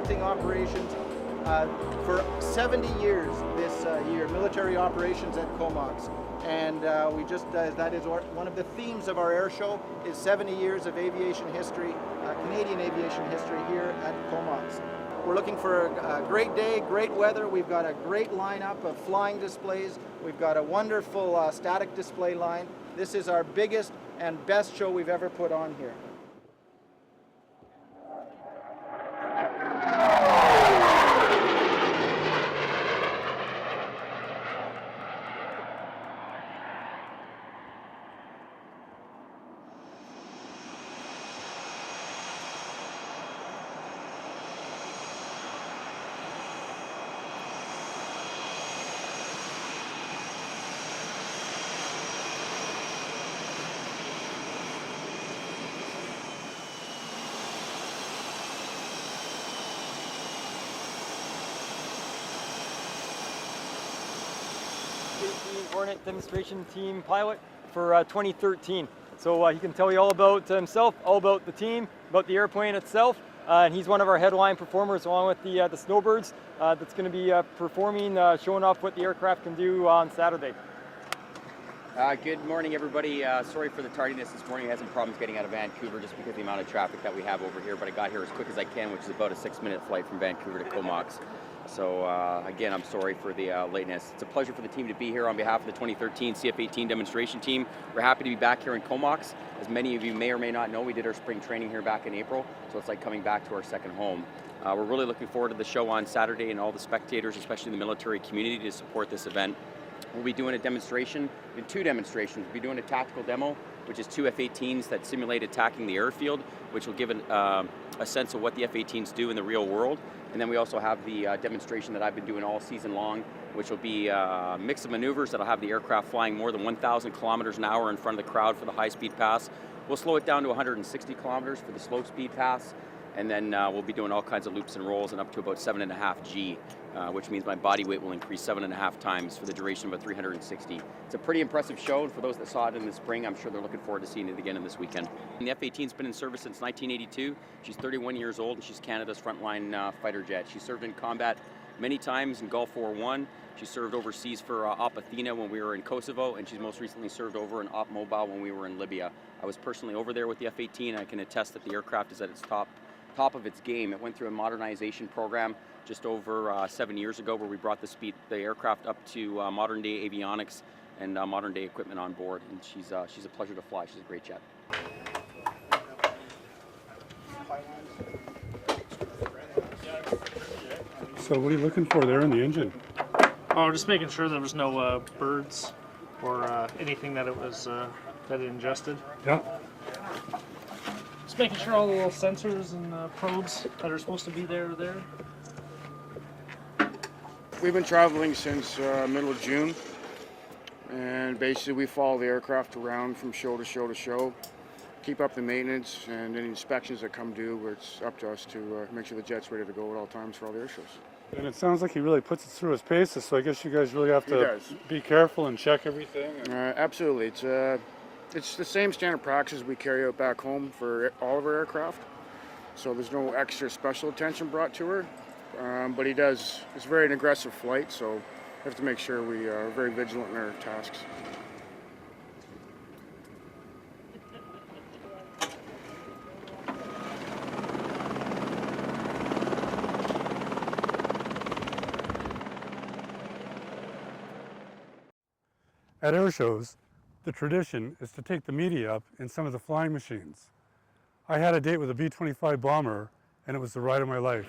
conducting operations for 70 years this year, military operations at Comox. And we just, that is one of the themes of our air show, is 70 years of aviation history, Canadian aviation history here at Comox. We're looking for a great day, great weather. We've got a great lineup of flying displays. We've got a wonderful static display line. This is our biggest and best show we've ever put on here. Hornet demonstration team pilot for 2013. So he can tell you all about himself, all about the team, about the airplane itself. And he's one of our headline performers along with the Snowbirds that's going to be performing, showing off what the aircraft can do on Saturday. Good morning, everybody. Sorry for the tardiness this morning. I had some problems getting out of Vancouver just because of the amount of traffic that we have over here, but I got here as quick as I can, which is about a 6-minute flight from Vancouver to Comox. So again, I'm sorry for the lateness. It's a pleasure for the team to be here on behalf of the 2013 CF-18 demonstration team. We're happy to be back here in Comox. As many of you may or may not know, we did our spring training here back in April, so it's like coming back to our second home. We're really looking forward to the show on Saturday and all the spectators, especially the military community, to support this event. We'll be doing a demonstration, two demonstrations. We'll be doing a tactical demo, which is 2 F-18s that simulate attacking the airfield, which will give a sense of what the F-18s do in the real world. And then we also have the demonstration that I've been doing all season long, which will be a mix of maneuvers that'll have the aircraft flying more than 1,000 kilometers an hour in front of the crowd for the high-speed pass. We'll slow it down to 160 kilometers for the slow-speed pass. And then we'll be doing all kinds of loops and rolls and up to about 7.5 G, which means my body weight will increase 7.5 times for the duration of about 360. It's a pretty impressive show, and for those that saw it in the spring, I'm sure they're looking forward to seeing it again in this weekend. And the F-18's been in service since 1982. She's 31 years old, and she's Canada's frontline fighter jet. She served in combat many times in Gulf War I. She served overseas for Op Athena when we were in Kosovo, and she's most recently served over in Op Mobile when we were in Libya. I was personally over there with the F-18, and I can attest that the aircraft is at its top of its game. It went through a modernization program just over 7 years ago, where we brought the aircraft up to modern day avionics and modern day equipment on board. And she's a pleasure to fly. She's a great jet. So what are you looking for there in the engine? Oh, just making sure there was no birds or anything that it was that it ingested. Yeah. Just making sure all the little sensors and probes that are supposed to be there are there. We've been traveling since middle of June, and basically we follow the aircraft around from show to show to show, keep up the maintenance and any inspections that come due, where it's up to us to make sure the jet's ready to go at all times for all the air shows. And it sounds like he really puts it through his paces, so I guess you guys really have to be careful and check everything. Absolutely. It's the same standard practices we carry out back home for all of our aircraft, so there's no extra special attention brought to her. But it's very an aggressive flight, so we have to make sure we are very vigilant in our tasks. At air shows, the tradition is to take the media up in some of the flying machines. I had a date with a B-25 bomber, and it was the ride of my life.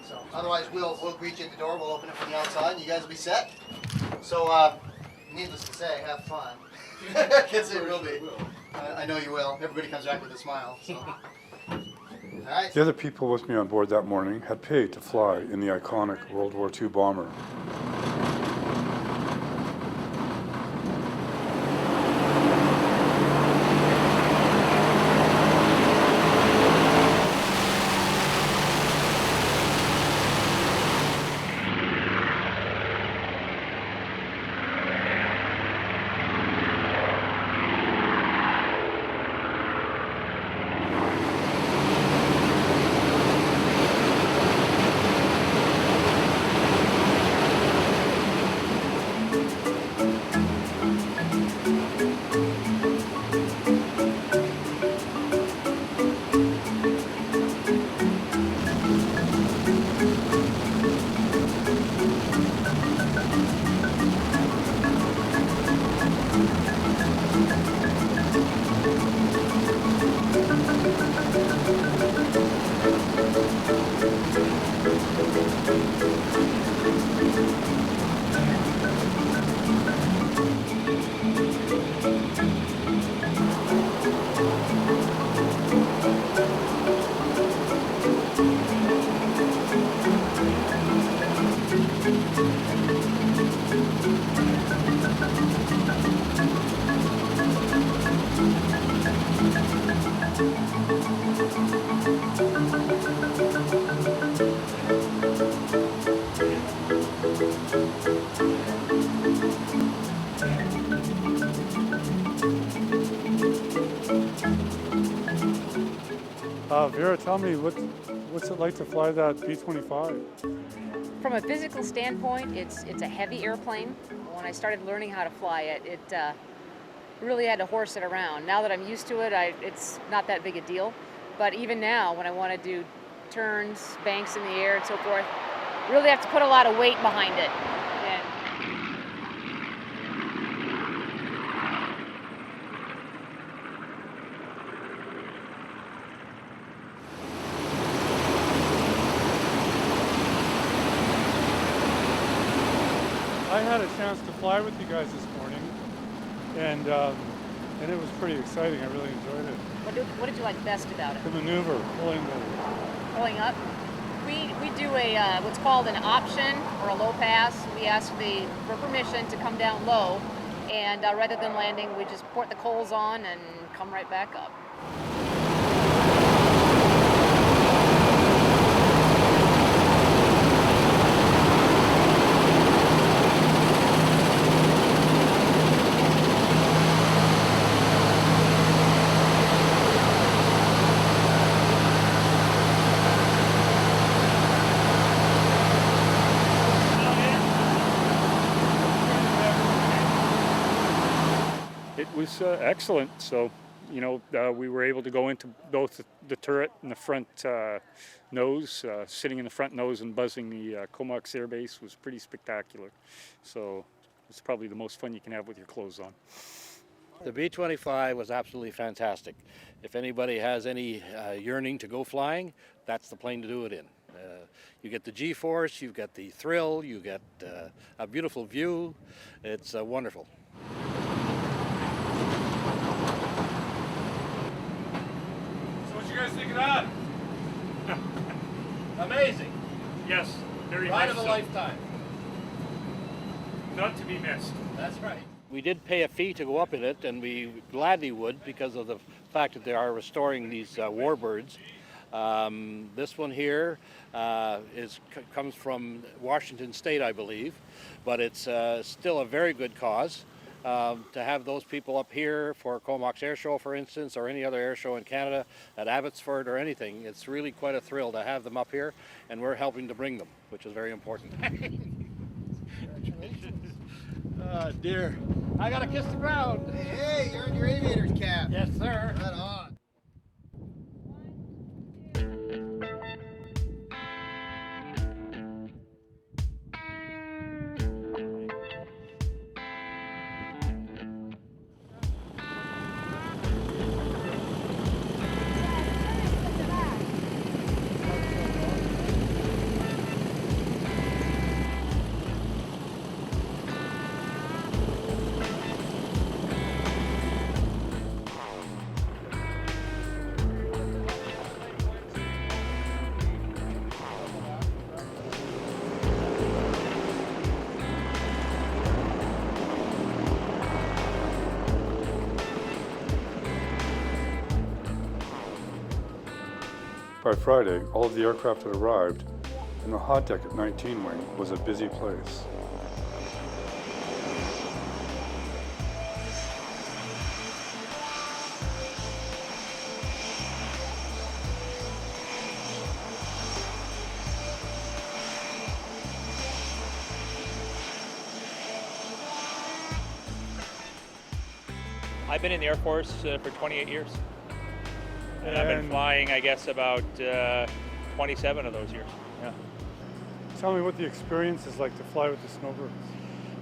So otherwise, we'll greet you at the door. We'll open it from the outside, and you guys will be set. So, needless to say, have fun. Because it will be. I know you will. Everybody comes back with a smile. So. All right. The other people with me on board that morning had paid to fly in the iconic World War II bomber. Vera, tell me, what's it like to fly that B-25? From a physical standpoint, it's a heavy airplane. When I started learning how to fly it, really had to horse it around. Now that I'm used to it, it's not that big a deal. But even now, when I want to do turns, banks in the air, and so forth, really have to put a lot of weight behind it. And I had a chance to fly with you guys this morning, and it was pretty exciting. I really enjoyed it. what did you like best about it? The maneuver, Pulling up. We do a what's called an option or a low pass. We ask for permission to come down low, and rather than landing, we just port the coals on and come right back up. It was excellent. So, we were able to go into both the turret and the front nose. Sitting in the front nose and buzzing the Comox Air Base was pretty spectacular. So it's probably the most fun you can have with your clothes on. The B-25 was absolutely fantastic. If anybody has any yearning to go flying, that's the plane to do it in. You get the G-force, you get the thrill, you get a beautiful view. It's wonderful. So what you guys think of that? Amazing. Yes, very Ride much of a so. lifetime. Not to be missed. That's right. We did pay a fee to go up in it, and we gladly would because of the fact that they are restoring these warbirds. This one here comes from Washington State, I believe, but it's still a very good cause. To have those people up here for Comox Air Show, for instance, or any other air show in Canada, at Abbotsford or anything, it's really quite a thrill to have them up here, and we're helping to bring them, which is very important. Oh, dear. I gotta kiss the ground. Hey, you're in your aviator's cap. Yes, sir. Right on. By Friday, all of the aircraft had arrived, and the hot deck at 19 Wing was a busy place. I've been in the Air Force for 28 years. And I've been flying, I guess, about 27 of those years. Yeah. Tell me what the experience is like to fly with the snowbirds.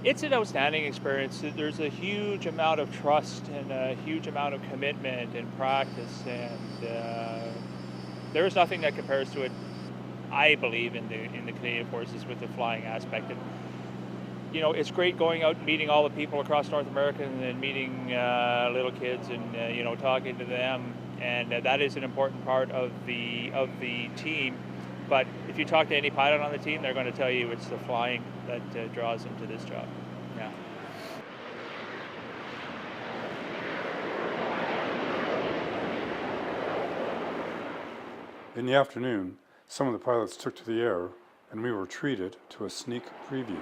It's an outstanding experience. There's a huge amount of trust and a huge amount of commitment and practice, and there is nothing that compares to it, I believe, in the Canadian Forces with the flying aspect. And, it's great going out and meeting all the people across North America and then meeting little kids and talking to them, and that is an important part of the team. But if you talk to any pilot on the team, they're going to tell you it's the flying that draws them to this job. Yeah. In the afternoon, some of the pilots took to the air, and we were treated to a sneak preview.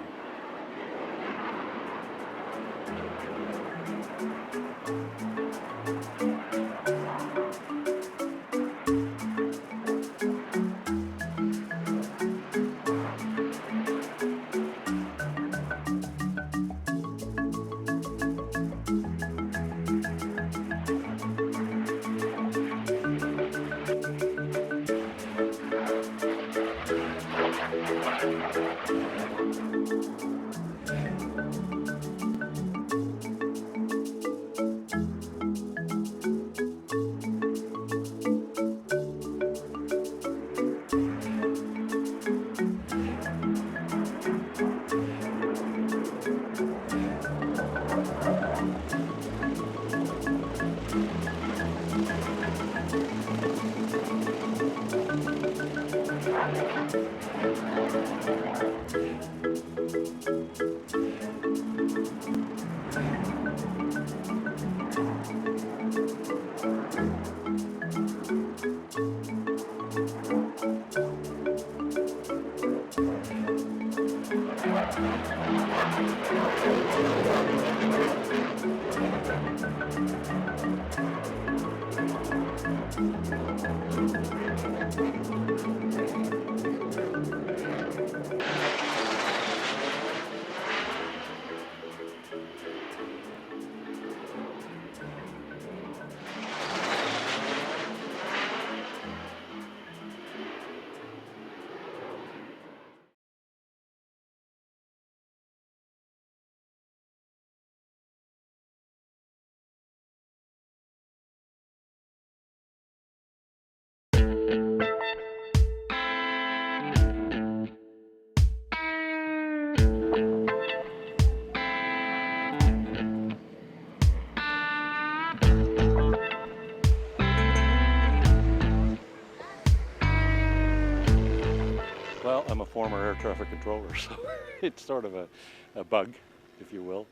Well, I'm a former air traffic controller, so it's sort of a bug, if you will,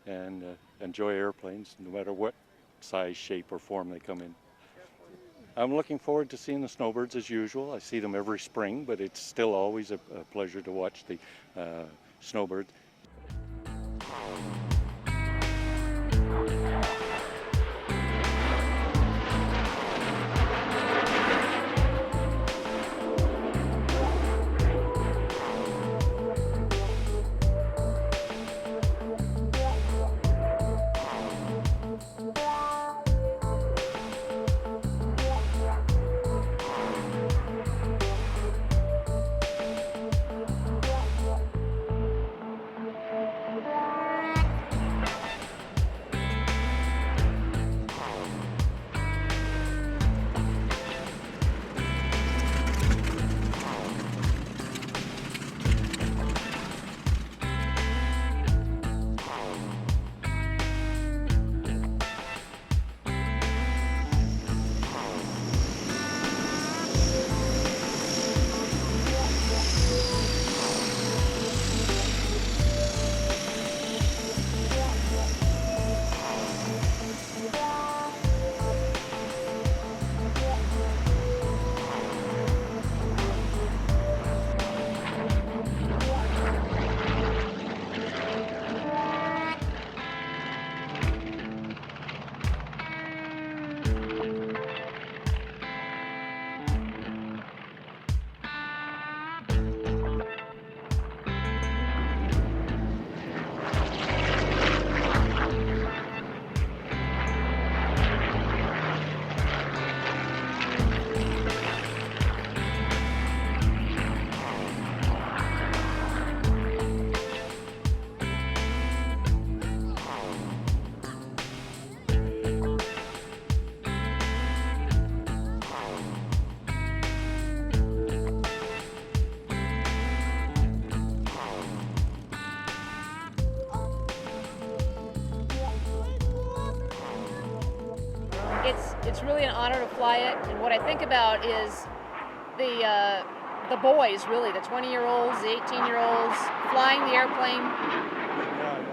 and enjoy airplanes no matter what size, shape, or form they come in. I'm looking forward to seeing the snowbirds as usual. I see them every spring, but it's still always a pleasure to watch the snowbirds. It's really an honor to fly it, and what I think about is the the boys, really, the 20-year-olds, the 18-year-olds, flying the airplane.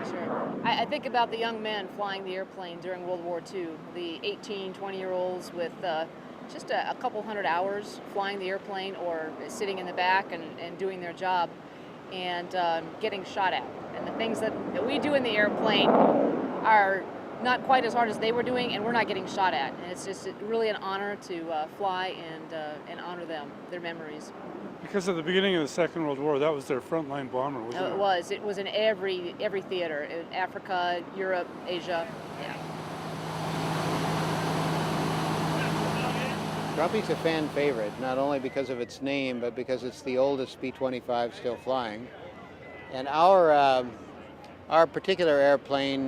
Sure. I think about the young men flying the airplane during World War II, the 18, 20-year-olds with just a couple hundred hours flying the airplane or sitting in the back and doing their job and getting shot at. And the things that we do in the airplane are not quite as hard as they were doing, and we're not getting shot at. And it's just really an honor to fly and honor them, their memories. Because at the beginning of the Second World War, that was their frontline bomber, wasn't it? It was. It was in every theater, in Africa, Europe, Asia. Yeah. Grumpy's a fan favorite, not only because of its name, but because it's the oldest B-25 still flying. And our particular airplane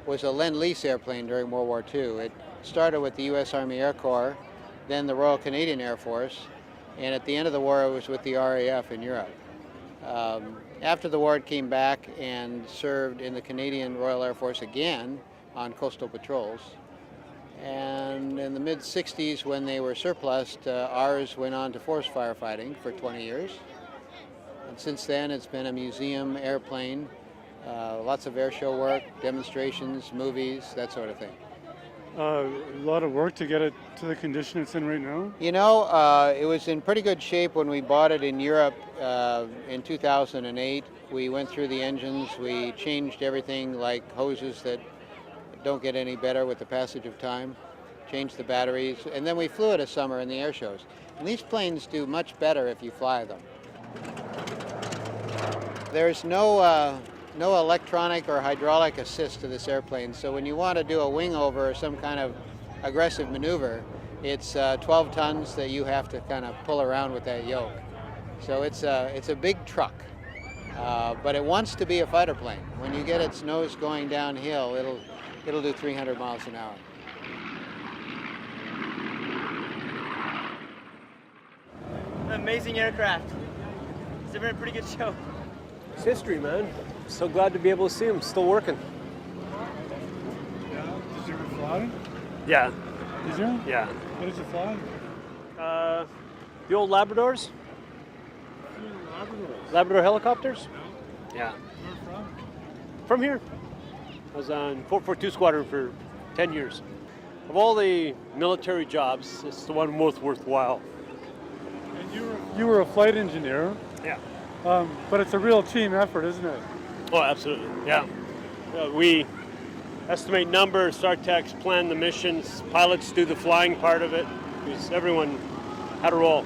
was a Lend-Lease airplane during World War II. It started with the U.S. Army Air Corps, then the Royal Canadian Air Force, and at the end of the war it was with the RAF in Europe. After the war it came back and served in the Canadian Royal Air Force again on coastal patrols. And in the mid-60s, when they were surplused, ours went on to forest firefighting for 20 years. And since then, it's been a museum airplane, lots of air show work, demonstrations, movies, that sort of thing. A lot of work to get it to the condition it's in right now? You know, it was in pretty good shape when we bought it in Europe in 2008. We went through the engines, we changed everything like hoses that don't get any better with the passage of time, changed the batteries, and then we flew it a summer in the air shows. And these planes do much better if you fly them. There's no electronic or hydraulic assist to this airplane, so when you want to do a wing over or some kind of aggressive maneuver, it's 12 tons that you have to kind of pull around with that yoke. So it's a big truck, but it wants to be a fighter plane. When you get its nose going downhill, it'll do 300 miles an hour. Amazing aircraft. It's been a pretty good show. It's history, man. So glad to be able to see them still working. Yeah. Did you ever fly? Yeah. Did you? Yeah. What did you fly? The old Labradors. Labrador helicopters? Yeah. Where from? From here. I was on 442 Squadron for 10 years. Of all the military jobs, it's the one most worthwhile. And you were a flight engineer. Yeah. But it's a real team effort, isn't it? Oh, absolutely. Yeah. We estimate numbers, start techs plan the missions, pilots do the flying part of it, because everyone had a role.